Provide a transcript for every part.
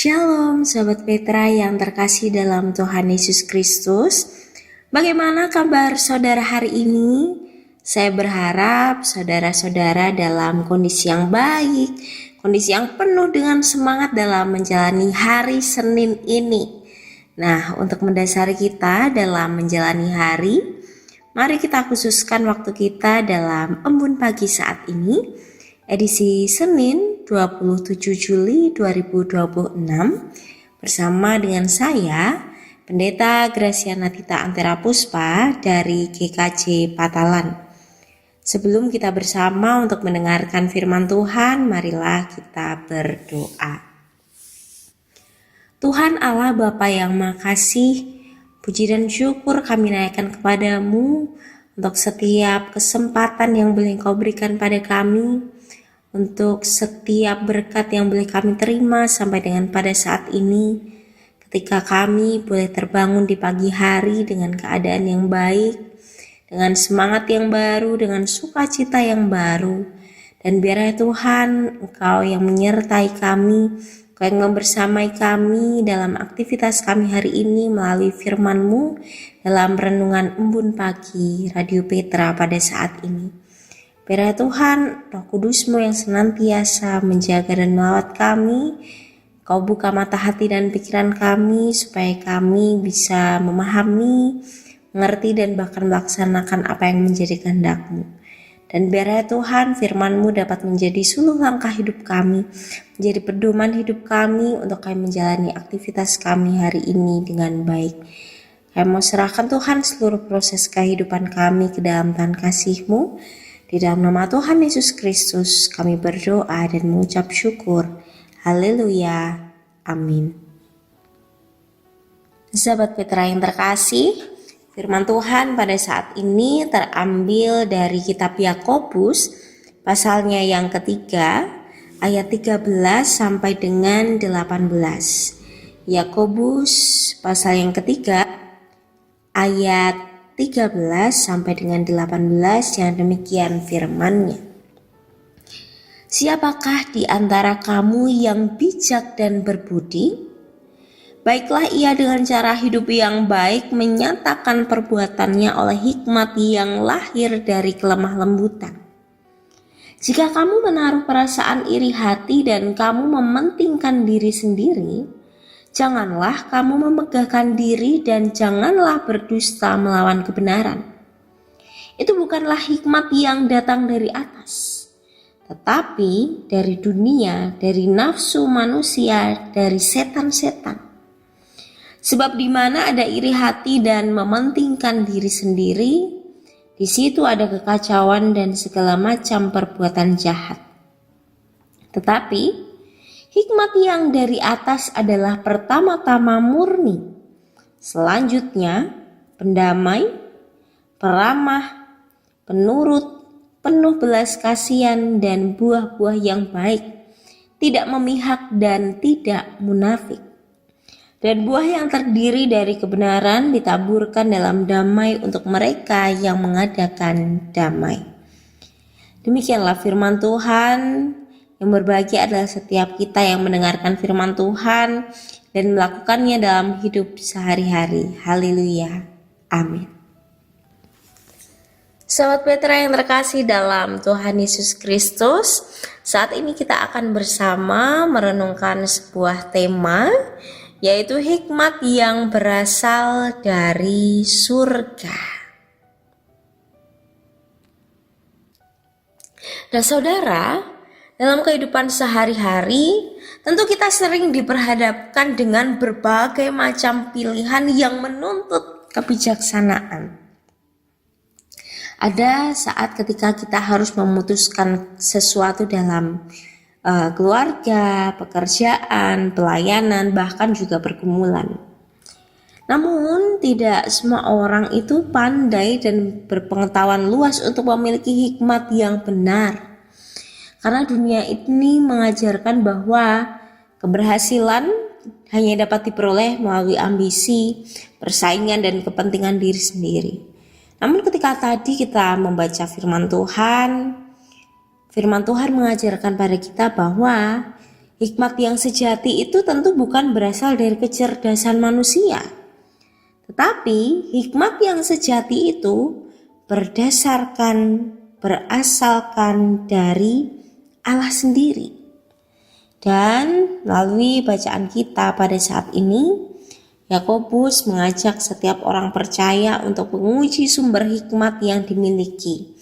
Shalom Sobat Petra yang terkasih dalam Tuhan Yesus Kristus. Bagaimana kabar saudara hari ini? Saya berharap saudara-saudara dalam kondisi yang baik, kondisi yang penuh dengan semangat dalam menjalani hari Senin ini. Nah, untuk mendasari kita dalam menjalani hari, mari kita khususkan waktu kita dalam embun pagi saat ini, edisi Senin 27 Juli 2026 bersama dengan saya, Pendeta Graciana Tita Antera Puspa dari GKJ Patalan. Sebelum kita bersama untuk mendengarkan firman Tuhan, marilah kita berdoa. Tuhan Allah Bapa yang Makasih, puji dan syukur kami naikkan kepadamu untuk setiap kesempatan yang boleh Engkau berikan pada kami, untuk setiap berkat yang boleh kami terima sampai dengan pada saat ini, ketika kami boleh terbangun di pagi hari dengan keadaan yang baik, dengan semangat yang baru, dengan sukacita yang baru. Dan biarlah Tuhan, Engkau yang menyertai kami, Engkau yang membersamai kami dalam aktivitas kami hari ini melalui firman-Mu dalam renungan embun pagi Radio Petra pada saat ini. Biarlah Tuhan, Roh Kudus-Mu yang senantiasa menjaga dan melawat kami, Kau buka mata hati dan pikiran kami supaya kami bisa memahami, mengerti dan bahkan melaksanakan apa yang menjadi kehendak-Mu. Dan biarlah Tuhan, firman-Mu dapat menjadi suluh langkah hidup kami, menjadi pedoman hidup kami untuk kami menjalani aktivitas kami hari ini dengan baik. Kami mau serahkan Tuhan seluruh proses kehidupan kami ke dalam tangan kasih-Mu. Di dalam nama Tuhan Yesus Kristus kami berdoa dan mengucap syukur. Haleluya. Amin. Sahabat Petra yang terkasih, firman Tuhan pada saat ini terambil dari kitab Yakobus pasalnya yang ketiga ayat 13 sampai dengan 18. Yakobus pasal yang ketiga ayat 13 sampai dengan 18 yang demikian firman-Nya. Siapakah di antara kamu yang bijak dan berbudi? Baiklah ia dengan cara hidup yang baik menyatakan perbuatannya oleh hikmat yang lahir dari kelemah lembutan. Jika kamu menaruh perasaan iri hati dan kamu mementingkan diri sendiri, janganlah kamu memegahkan diri dan janganlah berdusta melawan kebenaran. Itu bukanlah hikmat yang datang dari atas, tetapi dari dunia, dari nafsu manusia, dari setan-setan. Sebab di mana ada iri hati dan mementingkan diri sendiri, di situ ada kekacauan dan segala macam perbuatan jahat. Tetapi hikmat yang dari atas adalah pertama-tama murni, selanjutnya pendamai, peramah, penurut, penuh belas kasihan dan buah-buah yang baik, tidak memihak dan tidak munafik. Dan buah yang terdiri dari kebenaran ditaburkan dalam damai untuk mereka yang mengadakan damai. Demikianlah firman Tuhan. Yang berbahagia adalah setiap kita yang mendengarkan firman Tuhan dan melakukannya dalam hidup sehari-hari. Haleluya. Amin. Sahabat Petra yang terkasih dalam Tuhan Yesus Kristus, saat ini kita akan bersama merenungkan sebuah tema, yaitu hikmat yang berasal dari surga. Nah saudara, dalam kehidupan sehari-hari, tentu kita sering diperhadapkan dengan berbagai macam pilihan yang menuntut kebijaksanaan. Ada saat ketika kita harus memutuskan sesuatu dalam keluarga, pekerjaan, pelayanan, bahkan juga pergumulan. Namun tidak semua orang itu pandai dan berpengetahuan luas untuk memiliki hikmat yang benar. Karena dunia ini mengajarkan bahwa keberhasilan hanya dapat diperoleh melalui ambisi, persaingan, dan kepentingan diri sendiri. Namun ketika tadi kita membaca firman Tuhan mengajarkan pada kita bahwa Hikmat yang sejati itu tentu bukan berasal dari kecerdasan manusia, tetapi hikmat yang sejati itu berasalkan dari Allah sendiri. Dan melalui bacaan kita pada saat ini, Yakobus mengajak setiap orang percaya untuk menguji sumber hikmat yang dimiliki.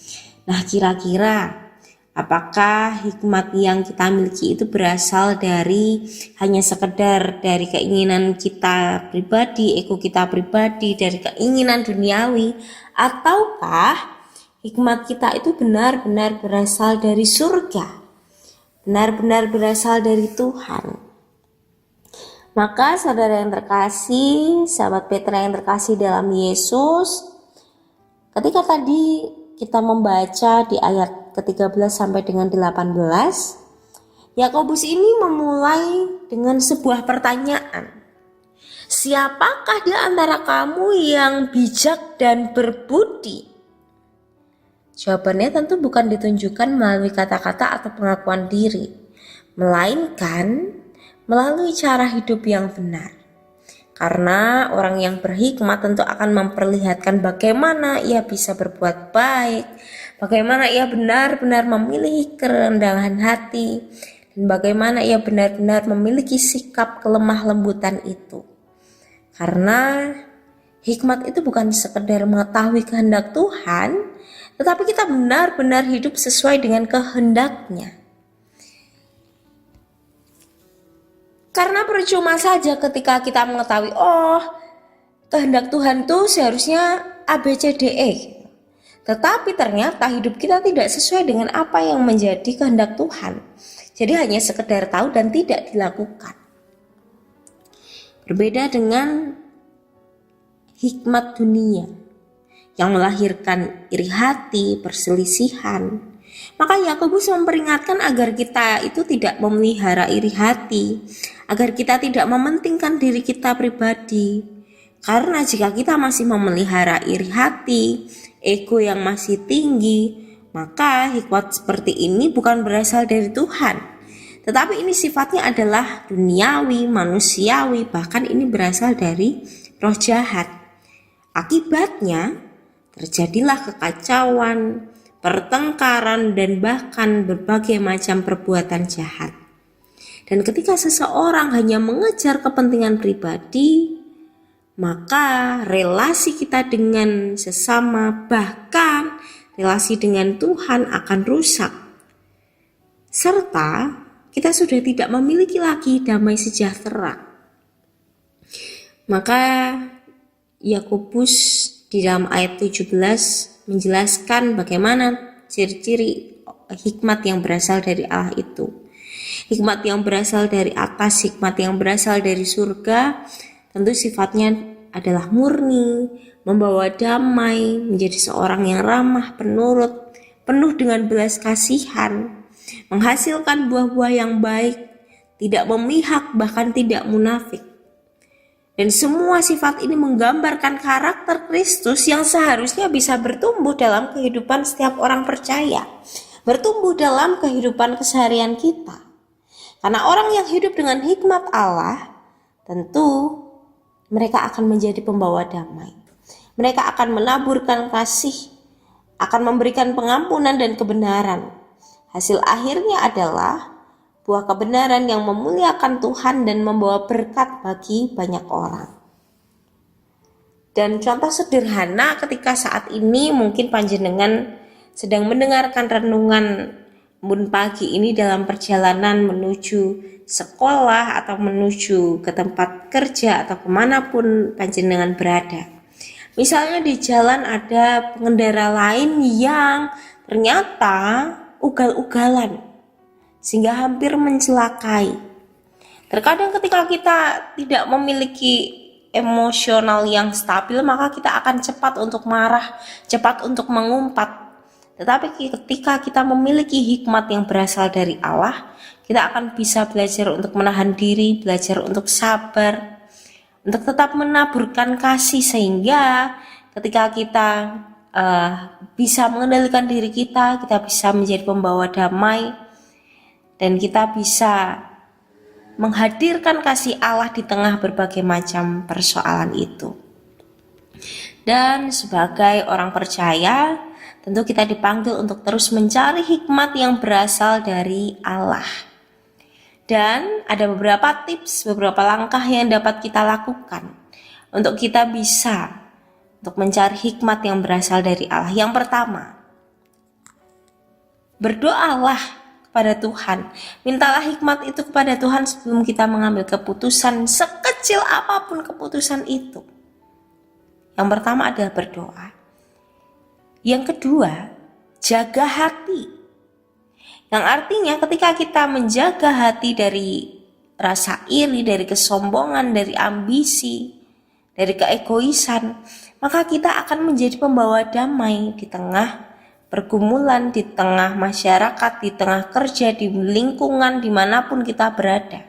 Nah, kira-kira apakah hikmat yang kita miliki itu berasal dari hanya sekedar dari keinginan kita pribadi, ego kita pribadi, dari keinginan duniawi, ataukah hikmat kita itu benar-benar berasal dari surga, benar-benar berasal dari Tuhan? Maka saudara yang terkasih, sahabat Petra yang terkasih dalam Yesus, ketika tadi kita membaca di ayat ke-13 sampai dengan 18, Yakobus ini memulai dengan sebuah pertanyaan. Siapakah di antara kamu yang bijak dan berbudi? Jawabannya tentu bukan ditunjukkan melalui kata-kata atau pengakuan diri, melainkan melalui cara hidup yang benar. Karena orang yang berhikmat tentu akan memperlihatkan bagaimana ia bisa berbuat baik, bagaimana ia benar-benar memiliki kerendahan hati, dan bagaimana ia benar-benar memiliki sikap kelemah lembutan itu. Karena hikmat itu bukan sekedar mengetahui kehendak Tuhan, tetapi kita benar-benar hidup sesuai dengan kehendaknya. Karena percuma saja ketika kita mengetahui, kehendak Tuhan tuh seharusnya A, B, C, D, E. Tetapi ternyata hidup kita tidak sesuai dengan apa yang menjadi kehendak Tuhan. Jadi hanya sekedar tahu dan tidak dilakukan. Berbeda dengan hikmat dunia yang melahirkan iri hati, perselisihan. Maka Yakobus memperingatkan agar kita itu tidak memelihara iri hati, agar kita tidak mementingkan diri kita pribadi. Karena jika kita masih memelihara iri hati, ego yang masih tinggi, maka hikmat seperti ini bukan berasal dari Tuhan, tetapi ini sifatnya adalah duniawi, manusiawi, bahkan ini berasal dari roh jahat. Akibatnya terjadilah kekacauan, pertengkaran, dan bahkan berbagai macam perbuatan jahat. Dan ketika seseorang hanya mengejar kepentingan pribadi, maka relasi kita dengan sesama, bahkan relasi dengan Tuhan akan rusak. Serta kita sudah tidak memiliki lagi damai sejahtera. Maka Yakobus di dalam ayat 17 menjelaskan bagaimana ciri-ciri hikmat yang berasal dari Allah itu. Hikmat yang berasal dari atas, hikmat yang berasal dari surga, tentu sifatnya adalah murni, membawa damai, menjadi seorang yang ramah, penurut, penuh dengan belas kasihan, menghasilkan buah-buah yang baik, tidak memihak, bahkan tidak munafik. Dan semua sifat ini menggambarkan karakter Kristus yang seharusnya bisa bertumbuh dalam kehidupan setiap orang percaya, bertumbuh dalam kehidupan keseharian kita. Karena orang yang hidup dengan hikmat Allah, tentu mereka akan menjadi pembawa damai. Mereka akan menaburkan kasih, akan memberikan pengampunan dan kebenaran. Hasil akhirnya adalah buah kebenaran yang memuliakan Tuhan dan membawa berkat bagi banyak orang. Dan contoh sederhana ketika saat ini mungkin panjenengan sedang mendengarkan renungan embun pagi ini dalam perjalanan menuju sekolah atau menuju ke tempat kerja atau kemanapun panjenengan berada. Misalnya di jalan ada pengendara lain yang ternyata ugal-ugalan sehingga hampir mencelakai. Terkadang ketika kita tidak memiliki emosional yang stabil, maka kita akan cepat untuk marah, cepat untuk mengumpat. Tetapi ketika kita memiliki hikmat yang berasal dari Allah, kita akan bisa belajar untuk menahan diri, belajar untuk sabar, untuk tetap menaburkan kasih, sehingga ketika kita bisa mengendalikan diri kita bisa menjadi pembawa damai, dan kita bisa menghadirkan kasih Allah di tengah berbagai macam persoalan itu. Dan sebagai orang percaya, tentu kita dipanggil untuk terus mencari hikmat yang berasal dari Allah. Dan ada beberapa tips, beberapa langkah yang dapat kita lakukan untuk kita bisa untuk mencari hikmat yang berasal dari Allah. Yang pertama, berdoalah kepada Tuhan. Mintalah hikmat itu kepada Tuhan sebelum kita mengambil keputusan, sekecil apapun keputusan itu. Yang pertama adalah berdoa. Yang kedua, jaga hati. Yang artinya ketika kita menjaga hati dari rasa iri, dari kesombongan, dari ambisi, dari keegoisan, maka kita akan menjadi pembawa damai di tengah pergumulan, di tengah masyarakat, di tengah kerja, di lingkungan, dimanapun kita berada.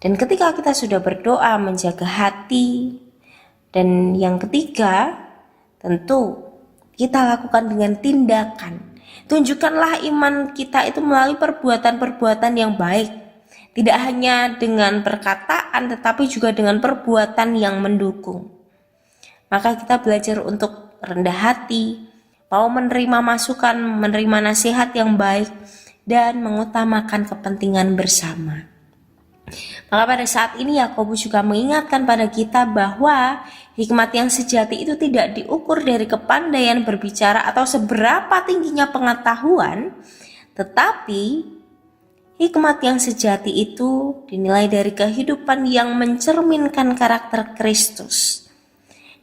Dan ketika kita sudah berdoa, menjaga hati, dan yang ketiga, tentu kita lakukan dengan tindakan. Tunjukkanlah iman kita itu melalui perbuatan-perbuatan yang baik. Tidak hanya dengan perkataan, tetapi juga dengan perbuatan yang mendukung. Maka kita belajar untuk rendah hati, mau menerima masukan, menerima nasihat yang baik, dan mengutamakan kepentingan bersama. Maka pada saat ini Yakobus juga mengingatkan pada kita bahwa hikmat yang sejati itu tidak diukur dari kepandaian berbicara atau seberapa tingginya pengetahuan, tetapi hikmat yang sejati itu dinilai dari kehidupan yang mencerminkan karakter Kristus.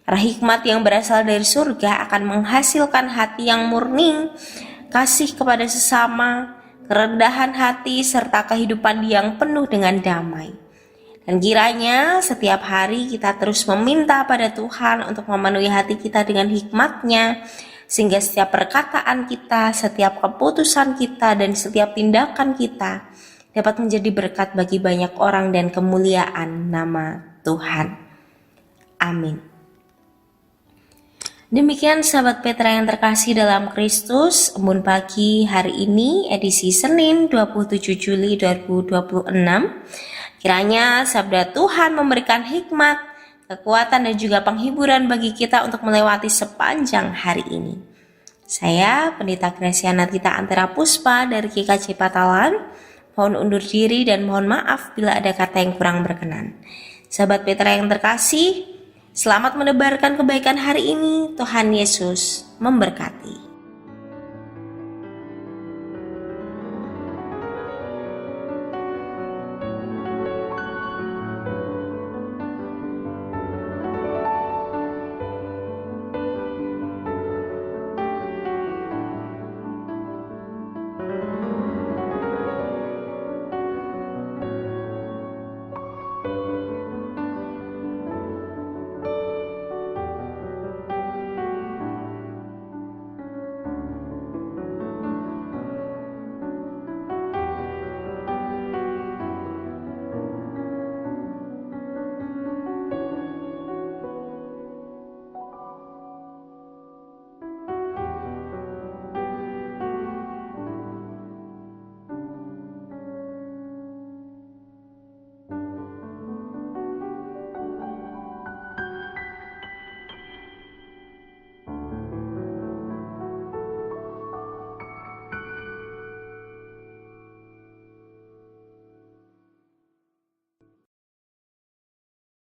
Karena hikmat yang berasal dari surga akan menghasilkan hati yang murni, kasih kepada sesama, kerendahan hati, serta kehidupan yang penuh dengan damai. Dan kiranya setiap hari kita terus meminta pada Tuhan untuk memenuhi hati kita dengan hikmat-Nya, sehingga setiap perkataan kita, setiap keputusan kita, dan setiap tindakan kita dapat menjadi berkat bagi banyak orang dan kemuliaan nama Tuhan. Amin. Demikian sahabat Petra yang terkasih dalam Kristus, Embun Pagi hari ini edisi Senin 27 Juli 2026. Kiranya sabda Tuhan memberikan hikmat, kekuatan dan juga penghiburan bagi kita untuk melewati sepanjang hari ini. Saya Pendeta Graciana Tita Antara Puspa dari GKJ Patalan, mohon undur diri dan mohon maaf bila ada kata yang kurang berkenan. Sahabat Petra yang terkasih, selamat menebarkan kebaikan hari ini. Tuhan Yesus memberkati.